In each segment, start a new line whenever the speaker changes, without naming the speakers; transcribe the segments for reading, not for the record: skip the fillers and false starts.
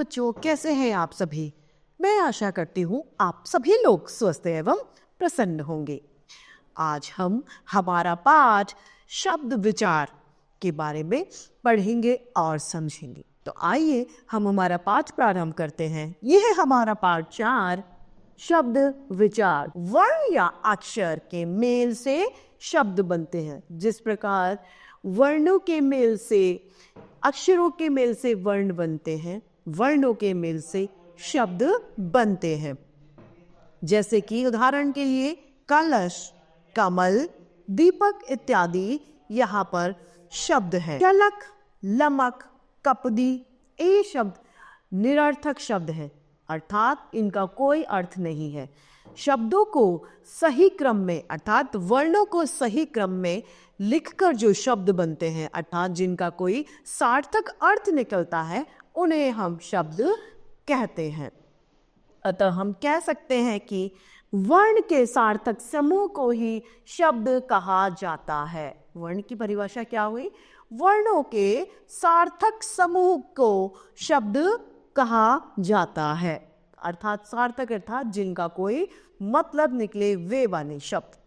बच्चों, कैसे हैं आप सभी? मैं आशा करती हूँ आप सभी लोग स्वस्थ एवं प्रसन्न होंगे। आज हम हमारा पाठ शब्द विचार के बारे में पढ़ेंगे और समझेंगे। तो आइए हम हमारा पाठ प्रारंभ करते हैं। यह है हमारा पाठ 4, शब्द विचार। वर्ण या अक्षर के मेल से शब्द बनते हैं। जिस प्रकार वर्णों के मेल से, अक्षरों के मेल से वर्ण बनते हैं, वर्णों के मेल से शब्द बनते हैं। जैसे कि उदाहरण के लिए कलश, कमल, दीपक इत्यादि यहाँ पर शब्द है। चलक, लमक, कपदी, ये शब्द निरर्थक शब्द है, अर्थात इनका कोई अर्थ नहीं है। शब्दों को सही क्रम में, अर्थात वर्णों को सही क्रम में लिखकर जो शब्द बनते हैं, अर्थात जिनका कोई सार्थक अर्थ निकलता है, उन्हें हम शब्द कहते हैं। अतः हम कह सकते हैं कि वर्ण के सार्थक समूह को ही शब्द कहा जाता है। वर्ण की परिभाषा क्या हुई? वर्णों के सार्थक समूह को शब्द कहा जाता है, अर्थात सार्थक अर्थात जिनका कोई मतलब निकले वे वाले शब्द।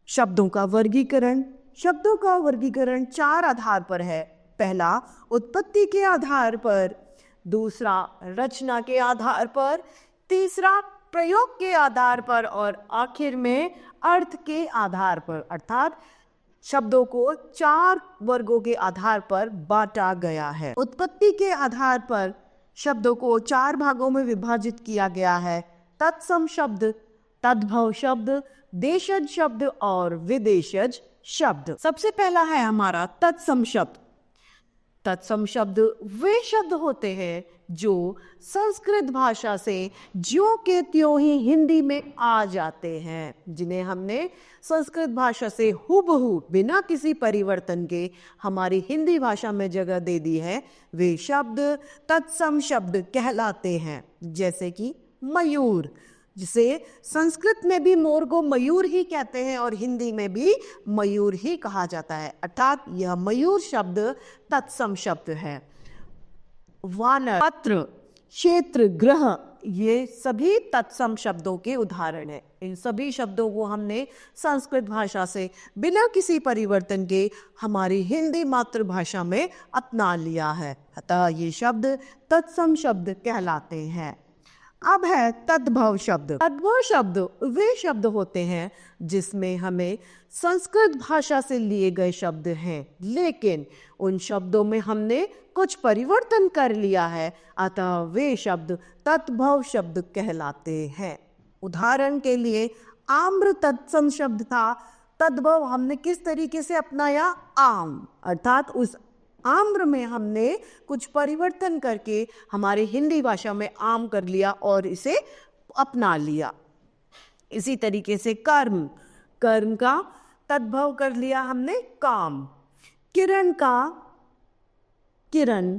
शब्दों का वर्गीकरण। शब्दों का वर्गीकरण 4 आधार पर है। पहला उत्पत्ति के आधार पर, दूसरा रचना के आधार पर, तीसरा प्रयोग के आधार पर और आखिर में अर्थ के आधार पर। अर्थात शब्दों को 4 वर्गों के आधार पर बांटा गया है। उत्पत्ति के आधार पर शब्दों को 4 भागों में विभाजित किया गया है। तत्सम शब्द, तद्भव शब्द, देशज शब्द और विदेशज शब्द। सबसे पहला है हमारा तत्सम शब्द। तत्सम शब्द वे शब्द होते हैं जो संस्कृत भाषा से ज्यों के त्यों ही हिंदी में आ जाते हैं, जिन्हें हमने संस्कृत भाषा से हूबहू बिना किसी परिवर्तन के हमारी हिंदी भाषा में जगह दे दी है। वे शब्द तत्सम शब्द कहलाते हैं। जैसे कि मयूर, जिसे संस्कृत में भी मोर को मयूर ही कहते हैं और हिंदी में भी मयूर ही कहा जाता है, अर्थात यह मयूर शब्द तत्सम शब्द है। वानर, पत्र, क्षेत्र, ग्रह, ये सभी तत्सम शब्दों के उदाहरण हैं। इन सभी शब्दों को हमने संस्कृत भाषा से बिना किसी परिवर्तन के हमारी हिंदी मातृभाषा में अपना लिया है, अतः ये शब्द तत्सम शब्द कहलाते हैं। अब है तद्भव शब्द। तद्भव शब्द वे शब्द होते हैं जिसमें हमें संस्कृत भाषा से लिए गए शब्द हैं, लेकिन उन शब्दों में हमने कुछ परिवर्तन कर लिया है, अतः वे शब्द तद्भव शब्द कहलाते हैं। उदाहरण के लिए आम्र तत्सम शब्द था, तद्भव हमने किस तरीके से अपनाया? आम, अर्थात उस आम्र में हमने कुछ परिवर्तन करके हमारी हिंदी भाषा में आम कर लिया और इसे अपना लिया। इसी तरीके से कर्म, कर्म का तद्भव कर लिया हमने काम। किरण का किरण,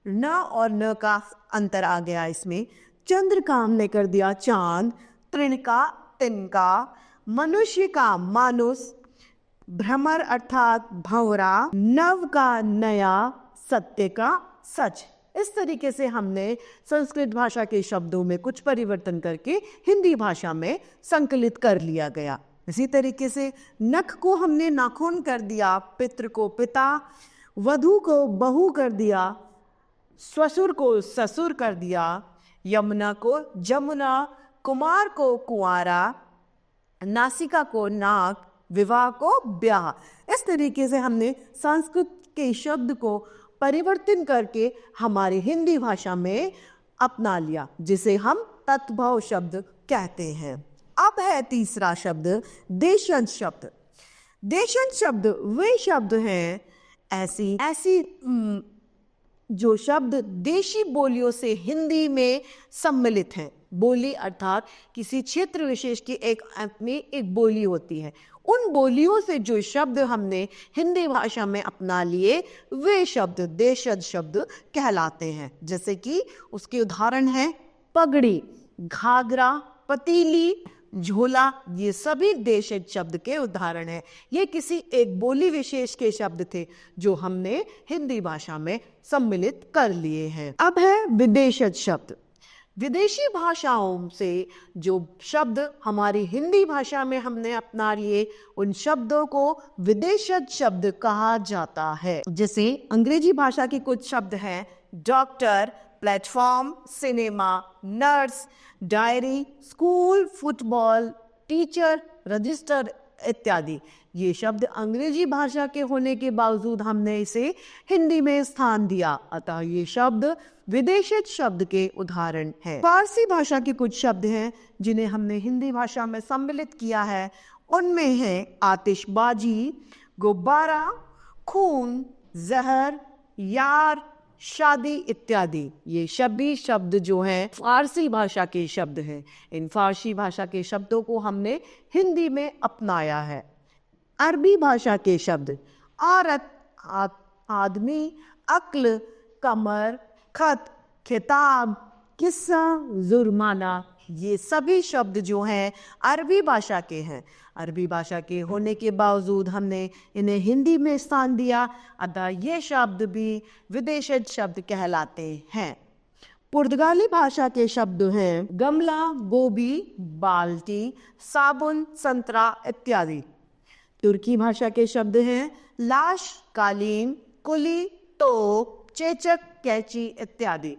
न और न का अंतर आ गया इसमें। चंद्र का हमने कर दिया चांद, तृण का तिनका, मनुष्य का मानुष, भ्रमर अर्थात भंवरा, नव का नया, सत्य का सच। इस तरीके से हमने संस्कृत भाषा के शब्दों में कुछ परिवर्तन करके हिंदी भाषा में संकलित कर लिया गया। इसी तरीके से नख को हमने नाखून कर दिया, पितृ को पिता, वधू को बहू कर दिया, ससुर को ससुर कर दिया, यमुना को जमुना, कुमार को कुंवारा, नासिका को नाक, विवाह को ब्याह। इस तरीके से हमने संस्कृत के शब्द को परिवर्तन करके हमारी हिंदी भाषा में अपना लिया, जिसे हम तद्भव शब्द कहते हैं। अब है तीसरा शब्द देशज शब्द। देशज शब्द वे शब्द हैं ऐसी जो शब्द देशी बोलियों से हिंदी में सम्मिलित हैं। बोली अर्थात किसी क्षेत्र विशेष की एक बोली होती है। उन बोलियों से जो शब्द हमने हिंदी भाषा में अपना लिए वे शब्द देशज शब्द कहलाते हैं। जैसे कि उसके उदाहरण हैं पगड़ी, घाघरा, पतीली, झोला, ये सभी देशज शब्द के उदाहरण हैं। ये किसी एक बोली विशेष के शब्द थे जो हमने हिंदी भाषा में सम्मिलित कर लिए हैं। अब है विदेशज शब्द। विदेशी भाषाओं से जो शब्द हमारी हिंदी भाषा में हमने अपना लिए, उन शब्दों को विदेशज शब्द कहा जाता है। जैसे अंग्रेजी भाषा के कुछ शब्द हैं doctor, platform, cinema, nurse, diary, school, football, teacher, register इत्यादि। ये शब्द अंग्रेजी भाषा के होने के बावजूद हमने इसे हिंदी में स्थान दिया, अतः ये शब्द विदेशज शब्द के उदाहरण हैं। फारसी भाषा के कुछ शब्द हैं जिन्हें हमने हिंदी भाषा में सम्मिलित किया है। उनमें है आतिशबाजी, गुब्बारा, खून, जहर, यार, शादी इत्यादि। ये सभी शब्द जो हैं फारसी भाषा के शब्द हैं। इन फारसी भाषा के शब्दों को हमने हिंदी में अपनाया है। अरबी भाषा के शब्द औरत, आदमी, अक्ल, कमर, खत, किताब, किस्सा, जुर्माना, ये सभी शब्द जो हैं अरबी भाषा के हैं। अरबी भाषा के होने के बावजूद हमने इन्हें हिंदी में स्थान दिया, अतः ये शब्द भी विदेशज शब्द कहलाते हैं। पुर्तगाली भाषा के शब्द हैं गमला, गोभी, बाल्टी, साबुन, संतरा इत्यादि। तुर्की भाषा के शब्द हैं लाश, कालीन, कुली, तोप, चेचक, कैची इत्यादि।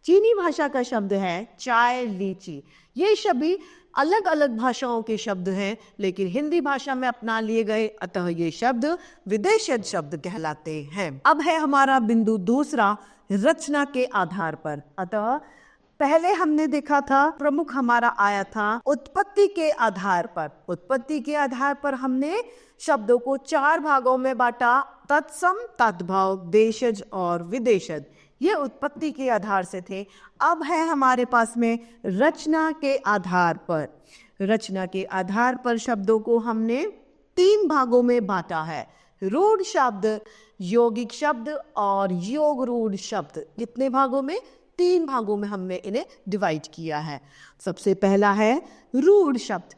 चीनी भाषा का शब्द है चाय, लीची। ये सभी अलग अलग भाषाओं के शब्द हैं लेकिन हिंदी भाषा में अपना लिए गए, अतः ये शब्द विदेशज शब्द कहलाते हैं। अब है हमारा बिंदु दूसरा, रचना के आधार पर। अतः पहले हमने देखा था प्रमुख हमारा आया था उत्पत्ति के आधार पर। उत्पत्ति के आधार पर हमने शब्दों को 4 भागों में बांटा, तत्सम, तद्भव, देशज और विदेशज। ये उत्पत्ति के आधार से थे। अब है हमारे पास में रचना के आधार पर। रचना के आधार पर शब्दों को हमने 3 भागों में बांटा है, रूढ़ शब्द, यौगिक शब्द और योग रूढ़ शब्द। कितने भागों में? 3 भागों में हमने इन्हें डिवाइड किया है। सबसे पहला है रूढ़ शब्द।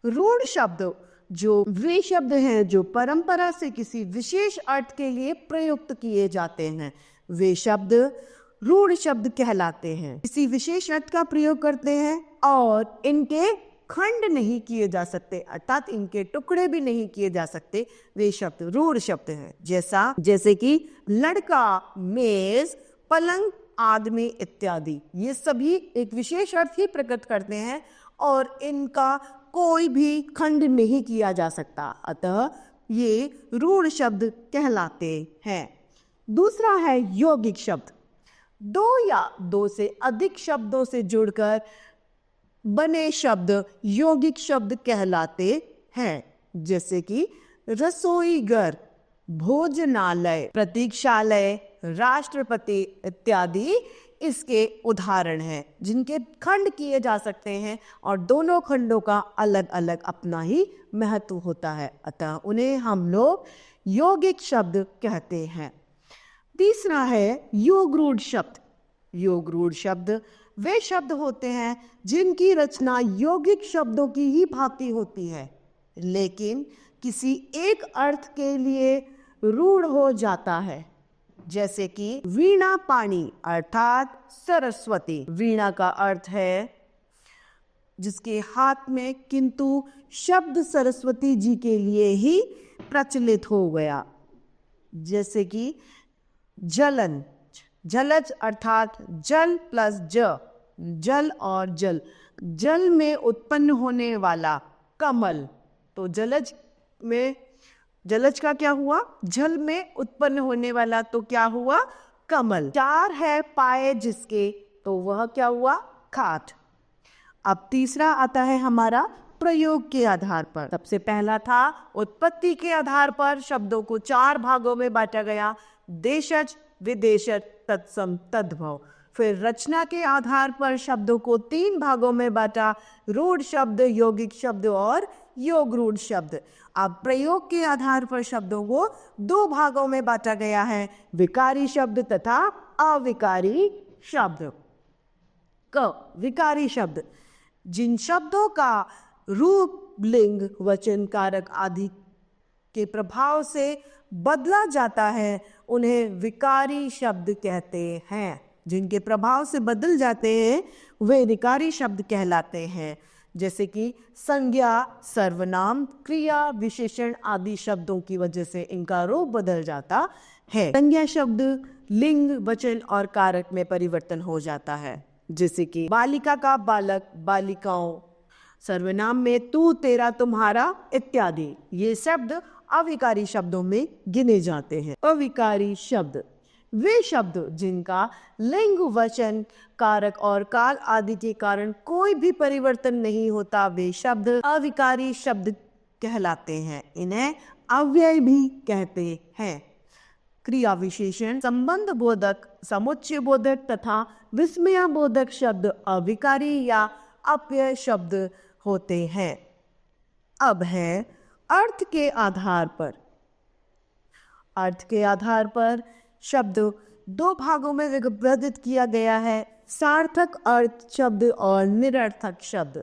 रूढ़ शब्द जो वे शब्द हैं जो परंपरा से किसी विशेष अर्थ के लिए प्रयुक्त किए जाते हैं, वे शब्द रूढ़ शब्द कहलाते हैं। किसी विशेष अर्थ का प्रयोग करते हैं और इनके खंड नहीं किए जा सकते, अर्थात इनके टुकड़े भी नहीं किए जा सकते, वे शब्द रूढ़ शब्द हैं। जैसे कि लड़का, मेज, पलंग, आदमी इत्यादि। ये सभी एक विशेष अर्थ ही प्रकट करते हैं और इनका कोई भी खंड नहीं किया जा सकता, अतः ये रूढ़ शब्द कहलाते हैं। दूसरा है यौगिक शब्द। 2 या 2 से अधिक शब्दों से जुड़कर बने शब्द यौगिक शब्द कहलाते हैं। जैसे कि रसोई घर, भोजनालय, प्रतीक्षालय, राष्ट्रपति इत्यादि इसके उदाहरण हैं जिनके खंड किए जा सकते हैं और दोनों खंडों का अलग अलग अपना ही महत्व होता है, अतः उन्हें हम लोग यौगिक शब्द कहते हैं। तीसरा है योग रूढ़ शब्द। योग रूढ़ शब्द वे शब्द होते हैं जिनकी रचना यौगिक शब्दों की ही भांति होती है लेकिन किसी एक अर्थ के लिए रूढ़ हो जाता है। जैसे कि वीणा पाणी अर्थात सरस्वती। वीणा का अर्थ है जिसके हाथ में, किंतु शब्द सरस्वती जी के लिए ही प्रचलित हो गया। जैसे कि जलन, जलज अर्थात जल प्लस ज, जल और जल, जल में उत्पन्न होने वाला कमल। तो जलज का क्या हुआ? जल में उत्पन्न होने वाला, तो क्या हुआ? कमल। 4 है पाए जिसके, तो वह क्या हुआ? खाट। अब तीसरा आता है हमारा प्रयोग के आधार पर। सबसे पहला था उत्पत्ति के आधार पर शब्दों को 4 भागों में बांटा गया, देशज, विदेशज, तत्सम, तद्भव। फिर रचना के आधार पर शब्दों को 3 भागों में बांटा, रूढ़ शब्द, यौगिक शब्द और योग रूढ़ शब्द। अब प्रयोग के आधार पर शब्दों को 2 भागों में बांटा गया है, विकारी शब्द तथा अविकारी शब्द। विकारी शब्द जिन शब्दों का रूप, लिंग, वचन, कारक आदि के प्रभाव से बदला जाता है उन्हें विकारी शब्द कहते हैं। जिनके प्रभाव से बदल जाते हैं वे विकारी शब्द कहलाते हैं। जैसे कि संज्ञा, सर्वनाम, क्रिया, विशेषण आदि शब्दों की वजह से इनका रूप बदल जाता है। संज्ञा शब्द लिंग, वचन और कारक में परिवर्तन हो जाता है। जैसे कि बालिका का बालक, बालिकाओं, सर्वनाम में तू, तेरा, तुम्हारा इत्यादि। ये शब्द अविकारी शब्दों में गिने जाते हैं। अविकारी शब्द वे शब्द जिनका लिंग, वचन, कारक और काल आदि के कारण कोई भी परिवर्तन नहीं होता, वे शब्द अविकारी शब्द कहलाते हैं। इन्हें अव्यय भी कहते हैं। क्रिया विशेषण, संबंध बोधक, समुच्चय बोधक तथा विस्मय बोधक शब्द अविकारी या अव्यय शब्द होते हैं। अब है अर्थ के आधार पर। अर्थ के आधार पर शब्द दो भागों में विभाजित किया गया है, सार्थक अर्थ शब्द और निरर्थक शब्द।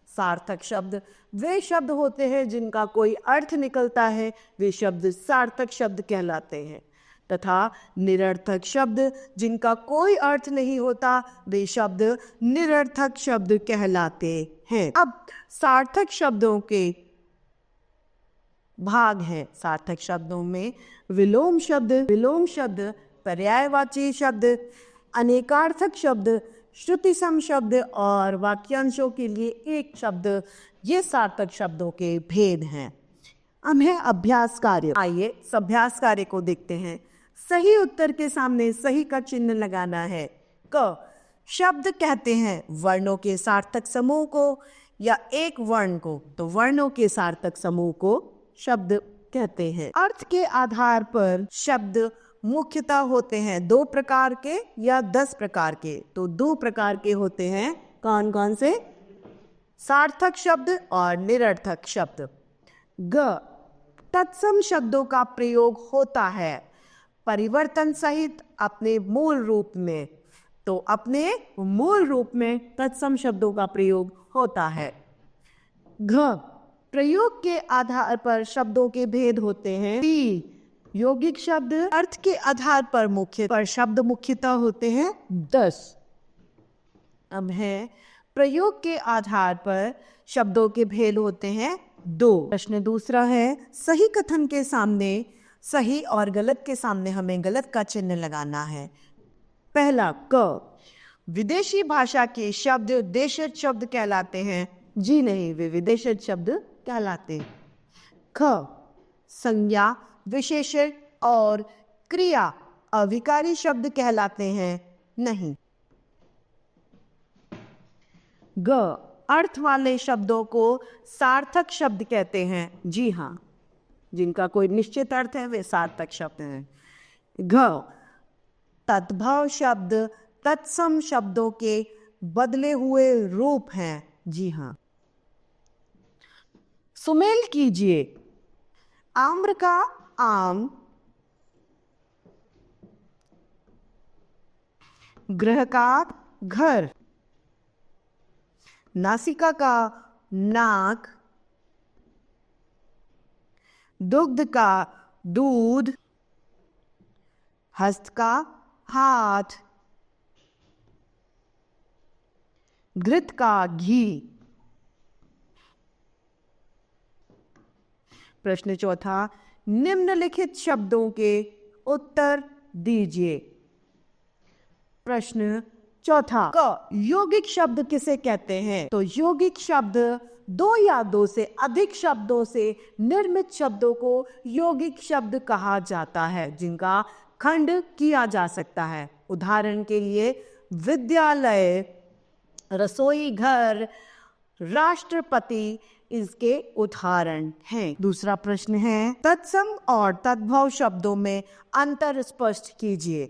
सार्थक शब्द वे शब्द होते हैं जिनका कोई अर्थ निकलता है, वे शब्द सार्थक शब्द कहलाते हैं। तथा निरर्थक शब्द जिनका कोई अर्थ नहीं होता, वे शब्द निरर्थक शब्द कहलाते हैं। अब सार्थक शब्दों के भाग हैं। सार्थक शब्दों में विलोम शब्द, पर्यायवाची शब्द, अनेकार्थक शब्द, श्रुति सम शब्द और वाक्यांशों के लिए एक शब्द, ये सार्थक शब्दों के भेद हैं। अब है अभ्यास कार्य। आइए इस अभ्यास कार्य को देखते हैं। सही उत्तर के सामने सही का चिन्ह लगाना है। क शब्द कहते हैं वर्णों के सार्थक समूह को या एक वर्ण को, तो वर्णों के सार्थक समूह को शब्द कहते हैं। अर्थ के आधार पर शब्द मुख्यतः होते हैं 2 प्रकार के या 10 प्रकार के। तो 2 प्रकार के होते हैं। कौन कौन से? सार्थक शब्द और निरर्थक शब्द। ग तत्सम शब्दों का प्रयोग होता है परिवर्तन सहित अपने मूल रूप में। तो अपने मूल रूप में तत्सम शब्दों का प्रयोग होता है। घ प्रयोग के आधार पर शब्दों के भेद होते हैं। टी यौगिक शब्द अर्थ के आधार पर शब्द मुख्यतः होते हैं 10। अब है प्रयोग के आधार पर शब्दों के भेद होते हैं 2। प्रश्न दूसरा है, सही कथन के सामने सही और गलत के सामने हमें गलत का चिन्ह लगाना है। पहला क विदेशी भाषा के शब्द देशज शब्द कहलाते हैं। जी नहीं, वे विदेशज शब्द कहलाते हैं। ख संज्ञा, विशेषण और क्रिया अविकारी शब्द कहलाते हैं। नहीं। ग अर्थ वाले शब्दों को सार्थक शब्द कहते हैं। जी हाँ, जिनका कोई निश्चित अर्थ है वे सार्थक शब्द हैं। घ तद्भव शब्द तत्सम शब्दों के बदले हुए रूप हैं। जी हाँ। सुमेल कीजिए। आम्र का आम, ग्रह का घर, नासिका का नाक, दुग्ध का दूध, हस्त का हाथ, घृत का घी। प्रश्न चौथा, निम्नलिखित शब्दों के उत्तर दीजिए। प्रश्न चौथा, क यौगिक शब्द किसे कहते हैं? तो यौगिक शब्द 2 या 2 से अधिक शब्दों से निर्मित शब्दों को यौगिक शब्द कहा जाता है, जिनका खंड किया जा सकता है। उदाहरण के लिए विद्यालय, रसोई घर, राष्ट्रपति इसके उदाहरण हैं। दूसरा प्रश्न है, तत्सम और तद्भव शब्दों में अंतर स्पष्ट कीजिए।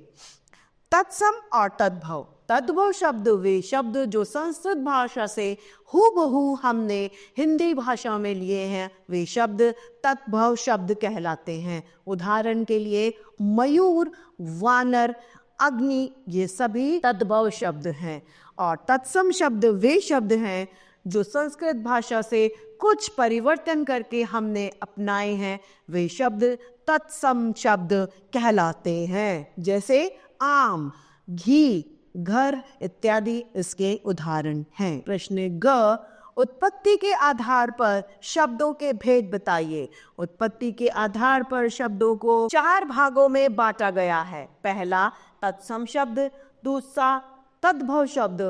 तत्सम और तद्भव। तद्भव शब्द वे शब्द जो संस्कृत भाषा से हूबहू हमने हिंदी भाषा में लिए हैं, वे शब्द तद्भव शब्द कहलाते हैं। उदाहरण के लिए मयूर, वानर, अग्नि, ये सभी तद्भव शब्द हैं। और तत्सम शब्द वे शब्द हैं जो संस्कृत भाषा से कुछ परिवर्तन करके हमने अपनाए हैं, वे शब्द तत्सम शब्द कहलाते हैं। जैसे आम, घी, घर इत्यादि इसके उदाहरण हैं। प्रश्न ग, उत्पत्ति के आधार पर शब्दों के भेद बताइए। उत्पत्ति के आधार पर शब्दों को 4 भागों में बांटा गया है। पहला तत्सम शब्द, दूसरा तद्भव शब्द,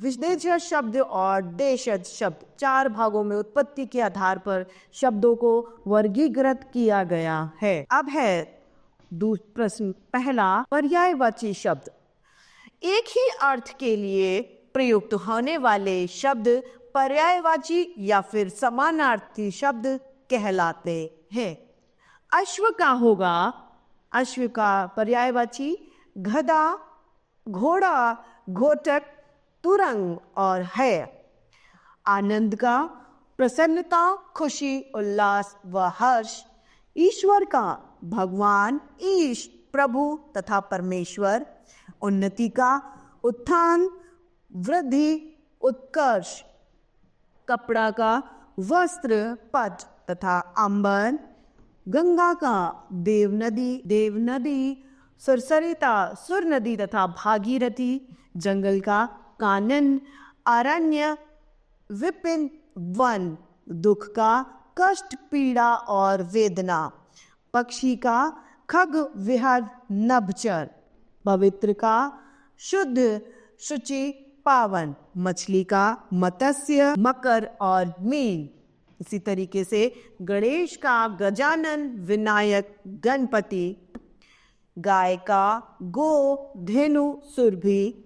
विशेषण शब्द और देशज शब्द। 4 भागों में उत्पत्ति के आधार पर शब्दों को वर्गीकृत किया गया है। अब है प्रश्न पहला, पर्यायवाची शब्द। एक ही अर्थ के लिए प्रयुक्त होने वाले शब्द पर्यायवाची या फिर समानार्थी शब्द कहलाते हैं। अश्व का होगा, अश्व का पर्यायवाची गधा, घोड़ा, घोटक, तुरंग और है। आनंद का प्रसन्नता, खुशी, उल्लास व हर्ष। ईश्वर का भगवान, ईश, प्रभु तथा परमेश्वर। उन्नति का उत्थान, वृद्धि, उत्कर्ष। कपड़ा का वस्त्र, पट तथा अंबर। गंगा का देव नदी, सुरसरिता, सुर नदी तथा भागीरथी। जंगल का कानन, अरण्य, विपिन, वन। दुख का कष्ट, पीड़ा और वेदना। पक्षी का खग, विहर, नभचर। पवित्र का शुद्ध, शुचि, पावन। मछली का मत्स्य, मकर और मीन। इसी तरीके से गणेश का गजानन, विनायक, गणपति। गाय का गो, धेनु, सुरभि।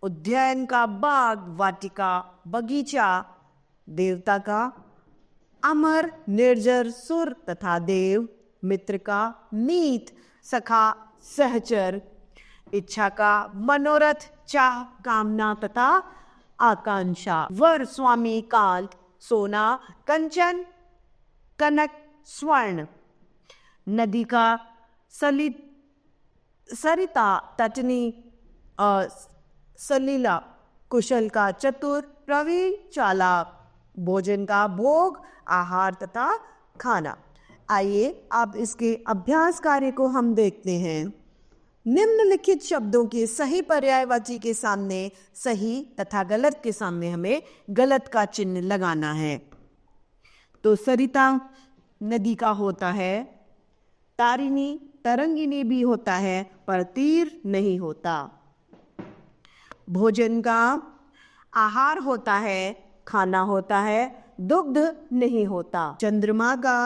उद्यान का बाग, वाटिका, बगीचा। देवता का अमर, निर्जर, सुर तथा देव। मित्र का मीत, सखा, सहचर। इच्छा का मनोरथ, चाह, कामना तथा आकांक्षा। वर, स्वामी, काल। सोना, कंचन, कनक, स्वर्ण। नदी का सरिता, तटनी और सलीला। कुशल का चतुर, प्रवीण, चालाक। भोजन का भोग, आहार तथा खाना। आइए अब इसके अभ्यास कार्य को हम देखते हैं। निम्नलिखित शब्दों के सही पर्यायवाची के सामने सही तथा गलत के सामने हमें गलत का चिन्ह लगाना है। तो सरिता नदी का होता है, तारिणी, तरंगिणी भी होता है पर तीर नहीं होता। भोजन का आहार होता है, खाना होता है, दुग्ध नहीं होता। चंद्रमा का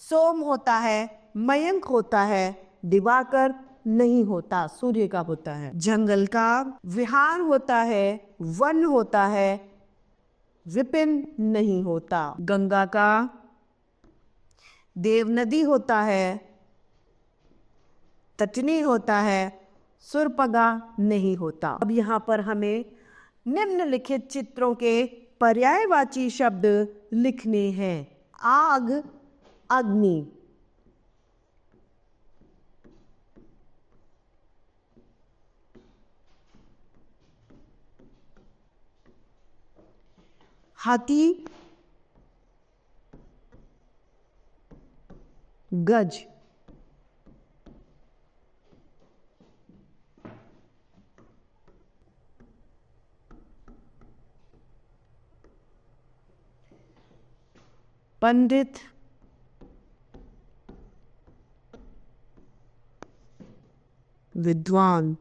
सोम होता है, मयंक होता है, दिवाकर नहीं होता, सूर्य का होता है। जंगल का विहार होता है, वन होता है, विपिन नहीं होता। गंगा का देव नदी होता है, तटनी होता है, सुरपगा नहीं होता। अब यहाँ पर हमें निम्नलिखित चित्रों के पर्यायवाची शब्द लिखने हैं। आग, अग्नि। हाथी, गज। पंडित, विद्वान।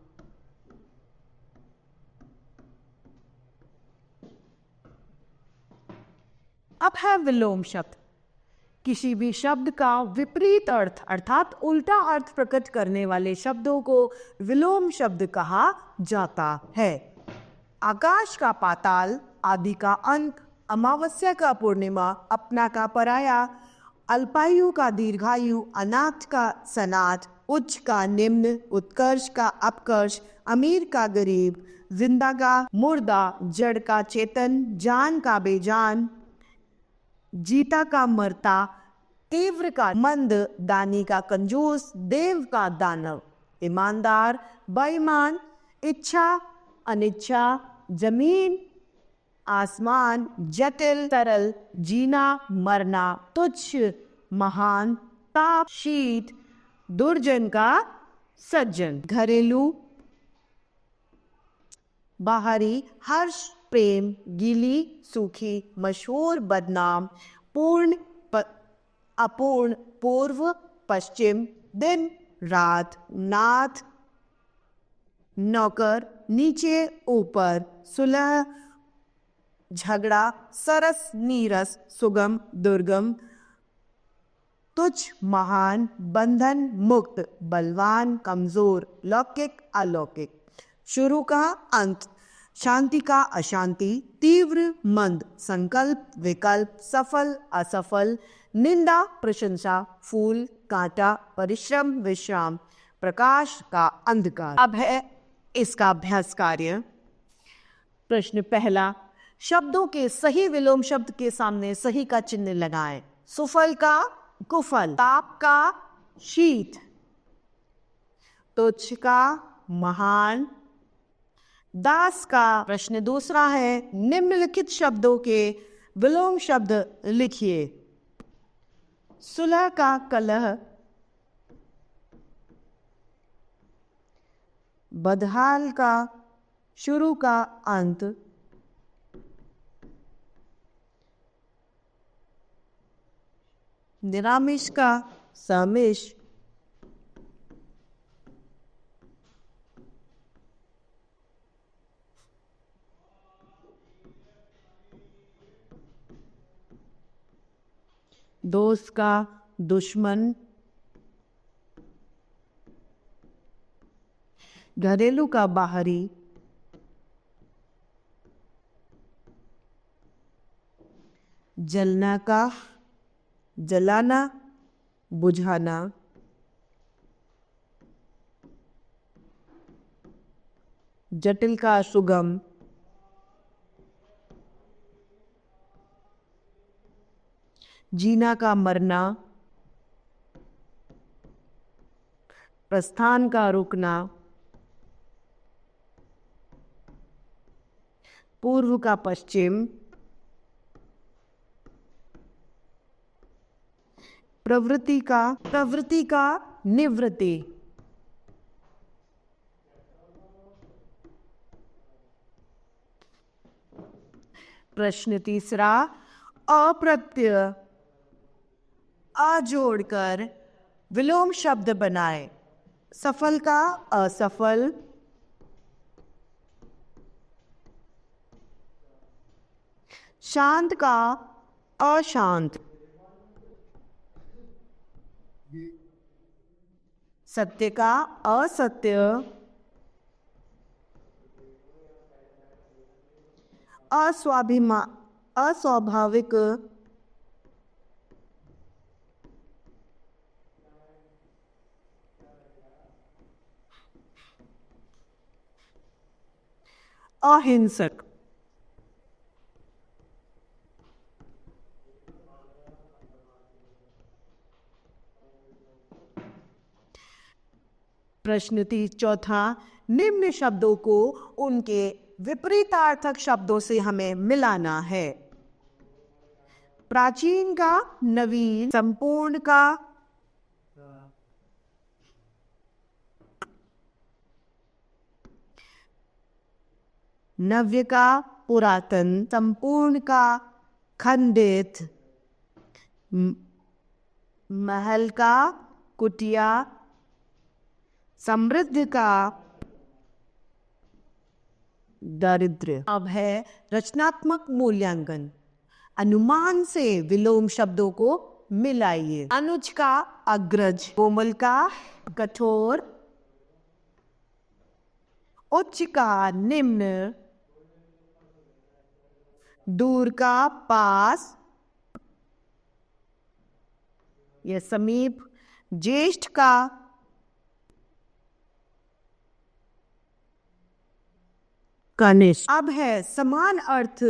अब है विलोम शब्द। किसी भी शब्द का विपरीत अर्थ अर्थात उल्टा अर्थ प्रकट करने वाले शब्दों को विलोम शब्द कहा जाता है। आकाश का पाताल, आदि का अंत, अमावस्या का पूर्णिमा, अपना का पराया, अल्पायु का दीर्घायु, अनाथ का सनाथ, उच्च का निम्न, उत्कर्ष का अपकर्ष, अमीर का गरीब, जिंदा का मुर्दा, जड़ का चेतन, जान का बेजान, जीता का मरता, तीव्र का मंद, दानी का कंजूस, देव का दानव, ईमानदार, बेईमान, इच्छा, अनिच्छा, जमीन, आसमान, जटिल, तरल, जीना, मरना, तुच्छ, महान, ताप, शीत, दुर्जन का सज्जन, घरेलू, बाहरी, हर्ष, प्रेम, गीली, सूखी, मशहूर, बदनाम, पूर्ण, अपूर्ण, पूर्व, पश्चिम, दिन, रात, नाथ, नौकर, नीचे, ऊपर, सुलह, झगड़ा, सरस, नीरस, सुगम, दुर्गम, तुच्छ, महान, बंधन, मुक्त, बलवान, कमजोर, लौकिक, अलौकिक, शुरू का, अंत, शांति का, अशांति, तीव्र, मंद, संकल्प, विकल्प, सफल, असफल, निंदा, प्रशंसा, फूल, कांटा, परिश्रम, विश्राम, प्रकाश का, अंधकार। अब है इसका अभ्यास कार्य। प्रश्न पहला, शब्दों के सही विलोम शब्द के सामने सही का चिन्ह लगाएं। सुफल का कुफल, ताप का शीत, तुच्छ का महान, दास का। प्रश्न दूसरा है, निम्नलिखित शब्दों के विलोम शब्द लिखिए। सुलह का कलह, बदहाल का शुरू का अंत, निरामिष का समिष, दोस्त का दुश्मन, घरेलू का बाहरी, जलना का जलाना, बुझाना, जटिल का सुगम, जीना का मरना, प्रस्थान का रुकना, पूर्व का पश्चिम, प्रवृत्ति का निवृत्ति, प्रश्न तीसरा, अप्रत्यय जोड़कर विलोम शब्द बनाए। सफल का असफल, शांत का अशांत, सत्य का असत्य, अस्वाभाविक, अहिंसक। प्रश्न चौथा, निम्न शब्दों को उनके विपरीतार्थक शब्दों से हमें मिलाना है। प्राचीन का नवीन, संपूर्ण का नव्य का पुरातन, संपूर्ण का खंडित, महल का कुटिया, समृद्ध का दारिद्र्य। अब है रचनात्मक मूल्यांकन। अनुमान से विलोम शब्दों को मिलाइए। अनुज का अग्रज, कोमल का कठोर, उच्च का निम्न, दूर का पास या समीप, ज्येष्ठ का कनिष्ठ। अब है समान अर्थ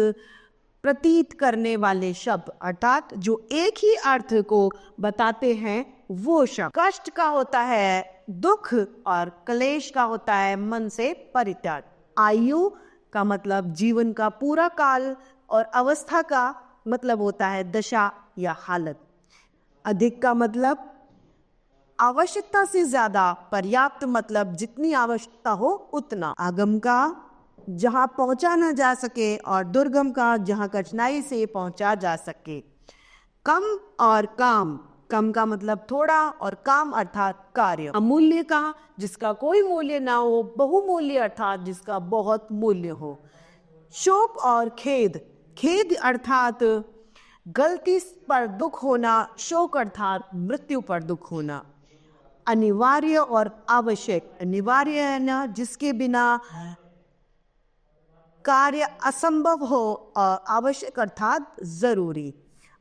प्रतीत करने वाले शब्द, अर्थात जो एक ही अर्थ को बताते हैं वो शब्द। कष्ट का होता है दुख और क्लेश का होता है मन से परित्याग। आयु का मतलब जीवन का पूरा काल और अवस्था का मतलब होता है दशा या हालत। अधिक का मतलब आवश्यकता से ज्यादा, पर्याप्त मतलब जितनी आवश्यकता हो उतना। आगम का जहां पहुंचा न जा सके और दुर्गम का जहां कठिनाई से पहुंचा जा सके। कम और काम, कम का मतलब थोड़ा और काम अर्थात कार्य। अमूल्य का जिसका कोई मूल्य ना हो, बहुमूल्य अर्थात जिसका बहुत मूल्य हो। शोक और खेद, खेद अर्थात गलती पर दुख होना, शोक अर्थात मृत्यु पर दुख होना। अनिवार्य और आवश्यक, अनिवार्य है ना जिसके बिना कार्य असंभव हो, और आवश्यक अर्थात जरूरी।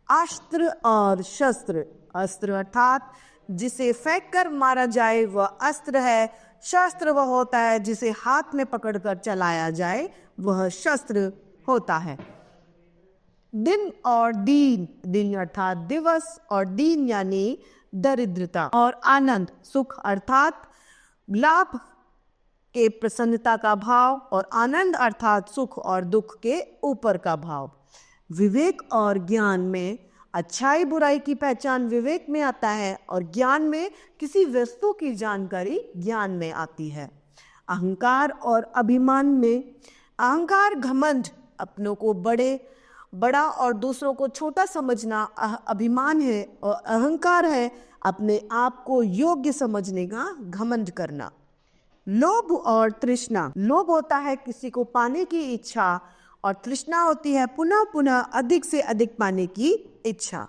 अस्त्र और शस्त्र, अस्त्र अर्थात जिसे फेंक कर मारा जाए वह अस्त्र है। शस्त्र वह होता है जिसे हाथ में पकड़कर चलाया जाए, वह शस्त्र होता है। दिन और दीन, दिन अर्थात दिवस और दीन यानी दरिद्रता। और आनंद, सुख अर्थात लाभ के प्रसन्नता का भाव, और आनंद अर्थात सुख और दुख के ऊपर का भाव। विवेक और ज्ञान में अच्छाई बुराई की पहचान विवेक में आता है, और ज्ञान में किसी वस्तु की जानकारी ज्ञान में आती है। अहंकार और अभिमान में, अहंकार घमंड, अपनों को बड़ा और दूसरों को छोटा समझना अभिमान है, और अहंकार है अपने आप को योग्य समझने का घमंड करना। लोभ और तृष्णा, लोभ होता है किसी को पाने की इच्छा, और तृष्णा होती है पुनः पुनः अधिक से अधिक पाने की इच्छा।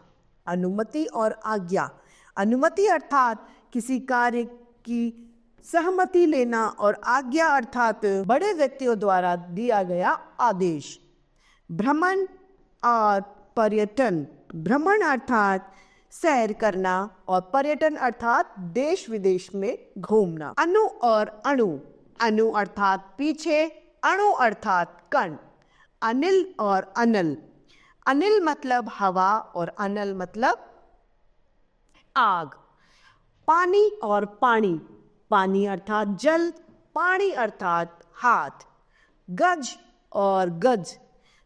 अनुमति और आज्ञा, अनुमति अर्थात किसी कार्य की सहमति लेना, और आज्ञा अर्थात बड़े व्यक्तियों द्वारा दिया गया आदेश। भ्रमण और पर्यटन, भ्रमण अर्थात सैर करना, और पर्यटन अर्थात देश विदेश में घूमना। अणु और अणु, अणु अर्थात पीछे, अणु अर्थात कण। अनिल और अनल, अनिल मतलब हवा और अनल मतलब आग। पानी और पानी, पानी अर्थात जल, पानी अर्थात हाथ। गज और गज,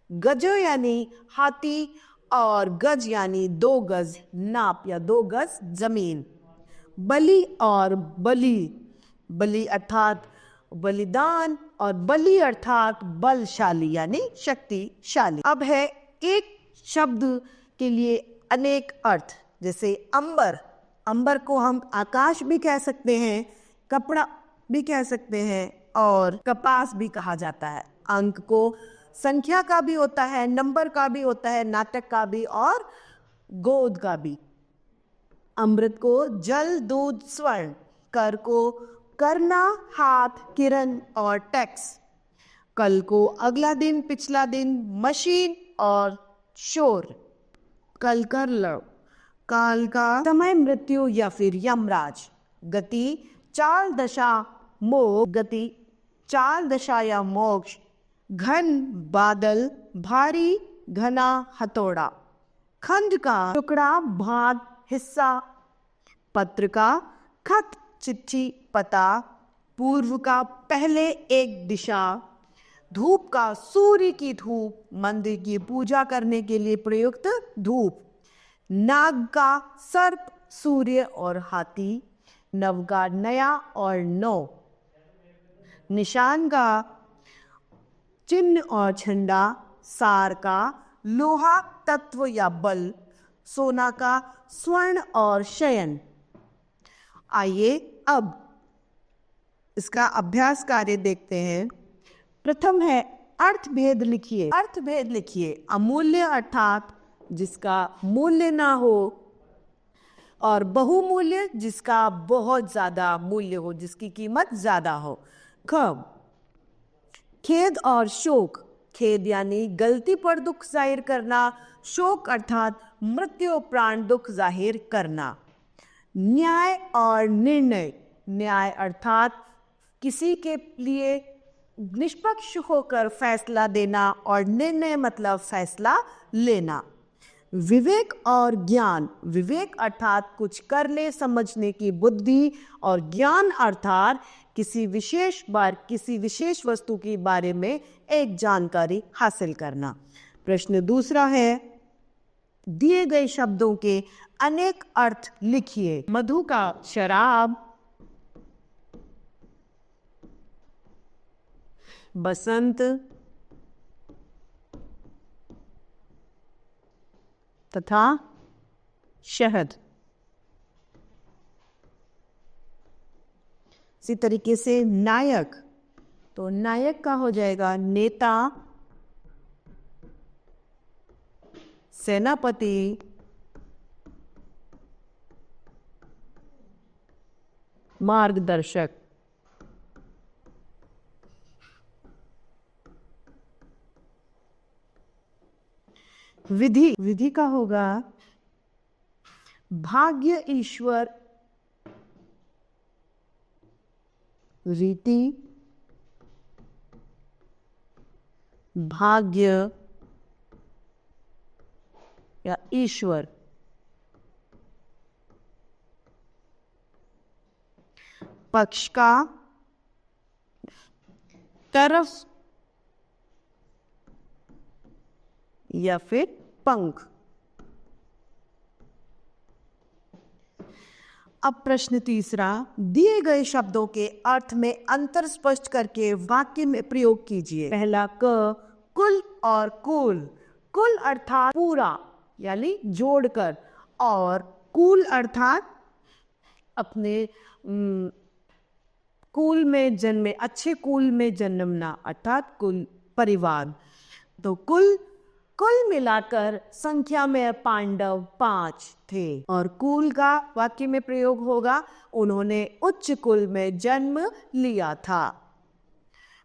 गजो यानी हाथी, और गज यानी 2 गज नाप या 2 गज जमीन। बलि और बलि, बलि अर्थात बलिदान, और बलि अर्थात बलशाली यानी शक्तिशाली। अब है एक शब्द के लिए अनेक अर्थ, जैसे अंबर, अंबर को हम आकाश भी कह सकते हैं, कपड़ा भी कह सकते हैं, और कपास भी कहा जाता है। अंक को संख्या का भी होता है, नंबर का भी होता है, नाटक का भी और गोद का भी। अमृत को जल दूध स्वर्ण, कर को करना हाथ किरण और टैक्स। कल को अगला दिन पिछला दिन, मशीन और शोर। कल कर लो, काल का समय मृत्यु या फिर यमराज। गति चाल दशा मोक्ष, गति चाल दशा या मोक्ष। घन बादल, भारी घना हथौड़ा। खंड का टुकड़ा भाग हिस्सा। पत्र का खत चिट्ठी पता। पूर्व का पहले एक दिशा। धूप का सूर्य की धूप, मंदिर की पूजा करने के लिए प्रयुक्त धूप। नाग का सर्प, सूर्य और हाथी। नव का नया और नौ। निशान का चिन्ह और झंडा। सार का लोहा तत्व या बल। सोना का स्वर्ण और शयन। आइए अब इसका अभ्यास कार्य देखते हैं। प्रथम है अर्थ भेद लिखिए। अर्थ भेद लिखिए। अमूल्य अर्थात जिसका मूल्य ना हो, और बहुमूल्य जिसका बहुत ज्यादा मूल्य हो, जिसकी कीमत ज्यादा हो। कब खेद और शोक। खेद यानी गलती पर दुख जाहिर करना। शोक अर्थात मृत्यु प्राण दुख जाहिर करना। न्याय और निर्णय। न्याय अर्थात किसी के लिए निष्पक्ष होकर फैसला देना, और निर्णय मतलब फैसला लेना। विवेक और ज्ञान। विवेक अर्थात कुछ करने समझने की बुद्धि, और ज्ञान अर्थात किसी विशेष वस्तु के बारे में एक जानकारी हासिल करना। प्रश्न दूसरा है, दिए गए शब्दों के अनेक अर्थ लिखिए। मधु का शराब, बसंत तथा शहद। इसी तरीके से नायक, तो नायक का हो जाएगा नेता, सेनापति, मार्गदर्शक। विधि का होगा भाग्य, ईश्वर, रीति, भाग्य या ईश्वर। पक्ष का तरफ या फिर पंख। अब प्रश्न तीसरा, दिए गए शब्दों के अर्थ में अंतर स्पष्ट करके वाक्य में प्रयोग कीजिए। पहला कुल और कुल। कुल अर्थात पूरा यानी जोड़कर, और कुल अर्थात अपने कुल में जन्मे, अच्छे कुल में जन्मना, अर्थात कुल परिवार। तो कुल मिलाकर संख्या में पांडव 5 थे, और कुल का वाक्य में प्रयोग होगा उन्होंने उच्च कुल में जन्म लिया था।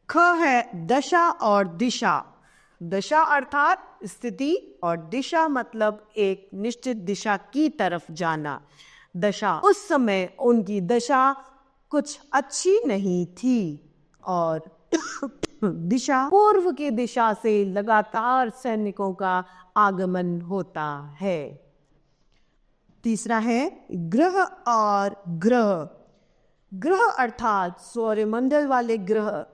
ख है दशा और दिशा। दशा अर्थात स्थिति और दिशा मतलब एक निश्चित दिशा की तरफ जाना। दशा, उस समय उनकी दशा कुछ अच्छी नहीं थी, और दिशा, पूर्व की दिशा से लगातार सैनिकों का आगमन होता है। तीसरा है ग्रह और ग्रह। ग्रह अर्थात सौरमंडल वाले ग्रह,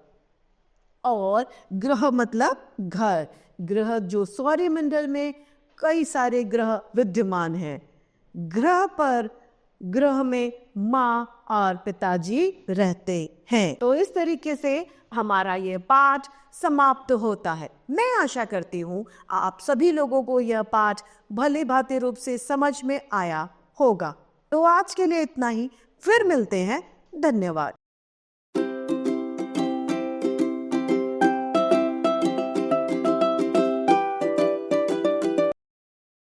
और ग्रह मतलब घर। ग्रह जो सौरमंडल में कई सारे ग्रह विद्यमान हैं। ग्रह में माँ और पिताजी रहते हैं। तो इस तरीके से हमारा ये पाठ समाप्त होता है। मैं आशा करती हूँ आप सभी लोगों को यह पाठ भली भांति रूप से समझ में आया होगा। तो आज के लिए इतना ही, फिर मिलते हैं। धन्यवाद।